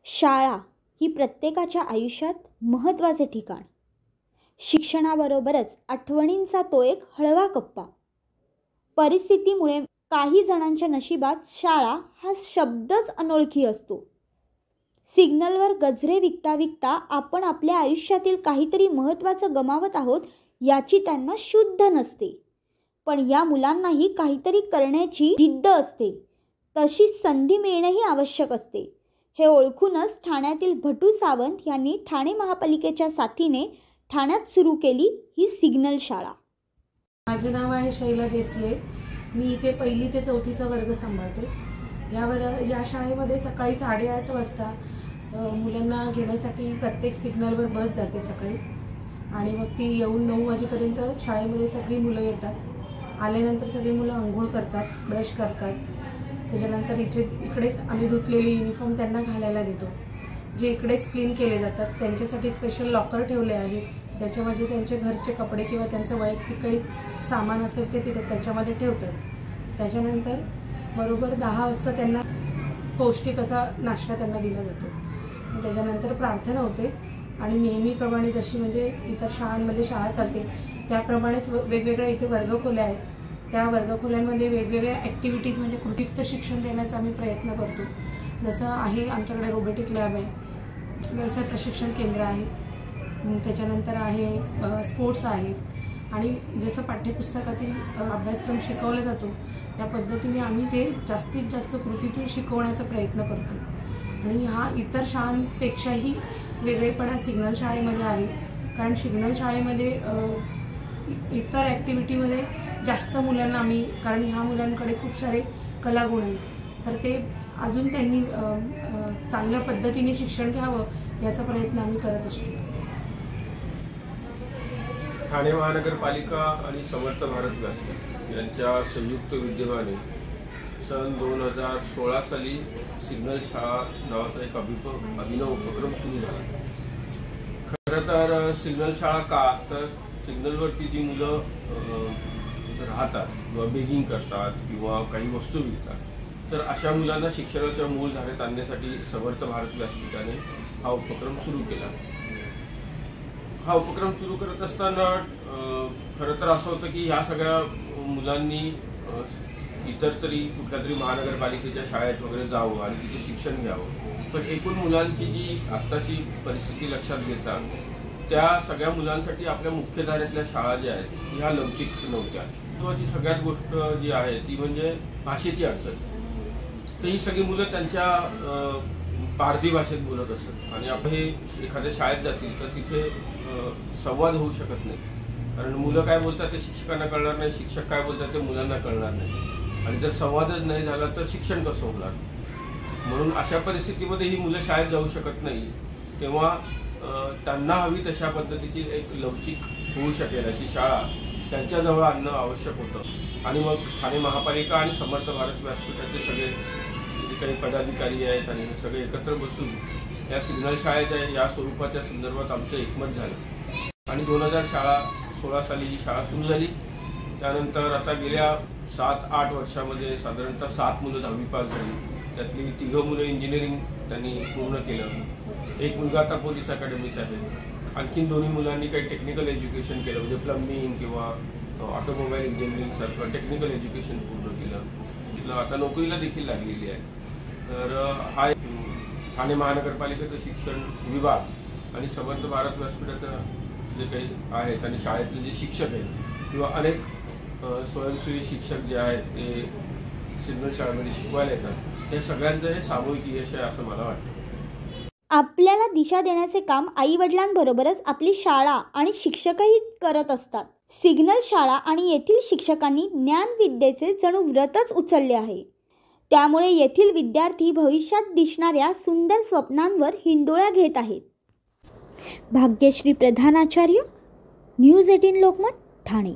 शाळा ही प्रत्येकाच्या आयुष्यात महत्त्वाचे ठिकाण. शिक्षणाबरोबरच आठवणींचा तो एक हळवा कप्पा. परिस्थितीमुळे काही जणांच्या नशिबात शाळा हा शब्दच अनोळखी असतो. सिग्नलवर गजरे विकता विकता आपण आपल्या आयुष्यातील काहीतरी महत्त्वाचं गमावत आहोत याची त्यांना शुद्ध नसते. पण या मुलांनाही काहीतरी करण्याची जिद्द असते, तशी संधी मिळणंही आवश्यक असते. हे ओळखूनच ठाण्यातील भटू सावंत यांनी ठाणे महापालिकेच्या साथीने ठाण्यात सुरू केली ही सिग्नल शाळा. माझे नाव आहे शैला देसले. मी इथे 1ली ते 4थीचा वर्ग सांभाळते. या शाळेमध्ये सकाळी 8:30 वाजता मुलांना घेण्यासाठी प्रत्येक सिग्नलवर बस जाते सकाळी, आणि मग ती येऊन 9 वाजेपर्यंत शाळेमध्ये सगळी मुलं येतात. आल्यानंतर सगळी मुलं अंघोळ करतात, ब्रश करतात. त्याच्यानंतर इकडेच आम्ही धुतलेले युनिफॉर्म त्यांना घालायला देतो, जे इकडेच क्लीन केले जातात. त्यांच्यासाठी स्पेशल लॉकर ठेवले आहे, त्याच्यामध्ये त्यांचे घरचे कपडे किंवा त्यांचं वैयक्तिक काही सामान असेल ते तिथे त्याच्यामध्ये ठेवतात. त्याच्यानंतर बरोबर 10 वाजता त्यांना पौष्टिक असा नाश्ता त्यांना दिला जातो. त्याच्यानंतर प्रार्थना होते, आणि नेहमीप्रमाणे जशी म्हणजे इतर शाळांमध्ये शाळा चालते त्याप्रमाणेच वेगवेगळ्या इथे वर्गखोल्या आहेत. त्या वर्गखोल्यांमध्ये वेगवेगळ्या ॲक्टिव्हिटीज म्हणजे कृतीयुक्त शिक्षण देण्याचा आम्ही प्रयत्न करतो. जसं आहे आमच्याकडे रोबोटिक लॅब आहे, व्यवसाय प्रशिक्षण केंद्र आहे, त्याच्यानंतर आहे स्पोर्ट्स आहेत, आणि जसं पाठ्यपुस्तकातील अभ्यासक्रम शिकवला जातो त्या पद्धतीने आम्ही ते जास्तीत जास्त कृतीतून शिकवण्याचा प्रयत्न करतो. आणि हा इतर शाळांपेक्षाही वेगळेपणा सिग्नल शाळेमध्ये आहे, कारण सिग्नल शाळेमध्ये इतर ॲक्टिव्हिटीमध्ये जास्त मुलांना आम्ही, कारण ह्या मुलांकडे खूप सारे कलागुण आहेत, तर ते अजून त्यांनी चांगल्या पद्धतीने शिक्षण घ्यावं याचा प्रयत्न आम्ही करत असतो. ठाणे महानगरपालिका आणि समर्थ भारत व्यासपीठ यांच्या संयुक्त विद्यमाने सन 2016 साली सिग्नल शाळा नावाचा एक अभिनव उपक्रम सुरू झाला. खरं तर सिग्नल शाळा का, तर सिग्नलवरती जी मुलं राहतात किंवा बेगिंग करतात किंवा काही वस्तू विकतात, तर अशा मुलांना शिक्षणाच्या मूळ धारेत आणण्यासाठी समर्थ भारत व्यासपीठाने हा उपक्रम सुरू केला. हा उपक्रम सुरू करत असताना खरं तर असं होतं की ह्या सगळ्या मुलांनी इतर तरी कुठल्या तरी महानगरपालिकेच्या शाळेत वगैरे जावं आणि तिथे शिक्षण घ्यावं. पण एकूण मुलांची जी आत्ताची परिस्थिती लक्षात घेता त्या सगळ्या मुलांसाठी आपल्या मुख्यधारेतल्या शाळा ज्या आहेत ह्या लवचिक नव्हत्या. महत्त्वाची सगळ्यात गोष्ट जी आहे ती म्हणजे भाषेची अडचण. तर ही सगळी मुलं त्यांच्या पारधी भाषेत बोलत असत, आणि आपण हे एखाद्या शाळेत जातील तर तिथे संवाद होऊ शकत नाही, कारण मुलं काय बोलतात ते शिक्षकांना कळणार नाही, शिक्षक काय बोलतात ते मुलांना कळणार नाही, आणि जर संवादच नाही झाला तर शिक्षण कसं होणार. म्हणून अशा परिस्थितीमध्ये ही मुलं शाळेत जाऊ शकत नाही. तेव्हा त्यांना हवी तशा पद्धतीची एक लवचिक होऊ शकेल अशी शाळा त्यांच्याजवळ आणणं आवश्यक होतं. आणि मग ठाणे महापालिका आणि समर्थ भारत व्यासपीठाचे सगळे जे काही पदाधिकारी आहेत आणि सगळे एकत्र बसून या सिग्नल शाळेच्या या स्वरूपाच्या संदर्भात आमचं एकमत झालं, आणि 2016 साली ही शाळा सुरू झाली. त्यानंतर आता गेल्या 7-8 वर्षामध्ये साधारणतः 7 मुलं 10वी पास झाली. त्यातली 3 मुलं इंजिनिअरिंग त्यांनी पूर्ण केलं. एक मुलगा आता पोलीस अकॅडमीत आहे. आणखीन 2 मुलांनी काही टेक्निकल एज्युकेशन केलं, म्हणजे प्लंबिंग किंवा ऑटोमोबाईल इंजिनिअरिंग सारखं टेक्निकल एज्युकेशन पूर्ण केलं. आता नोकरीला देखील लागलेली आहे. तर हा ठाणे महानगरपालिकेचं शिक्षण विभाग आणि समर्थ भारत व्यासपीठाचं जे काही आहेत आणि शाळेतले जे शिक्षक आहेत किंवा अनेक स्वयंसेवी शिक्षक जे आहेत ते सिग्नल शाळेमध्ये शिकवायला येतात, हे सगळ्यांचं हे सामूहिक यश आहे असं मला वाटतं. आपल्याला दिशा देण्याचे काम आई-वडिलांबरोबरच आपली शाळा आणि शिक्षकही करत असतात. सिग्नल शाळा आणि येथील शिक्षकांनी ज्ञानविद्येचे जणू व्रतच उचलले आहे. त्यामुळे येथील विद्यार्थी भविष्यात दिसणाऱ्या सुंदर स्वप्नांवर हिंदोळा घेत आहेत. भाग्यश्री प्रधानाचार्य, न्यूज 18 लोकमत, ठाणे.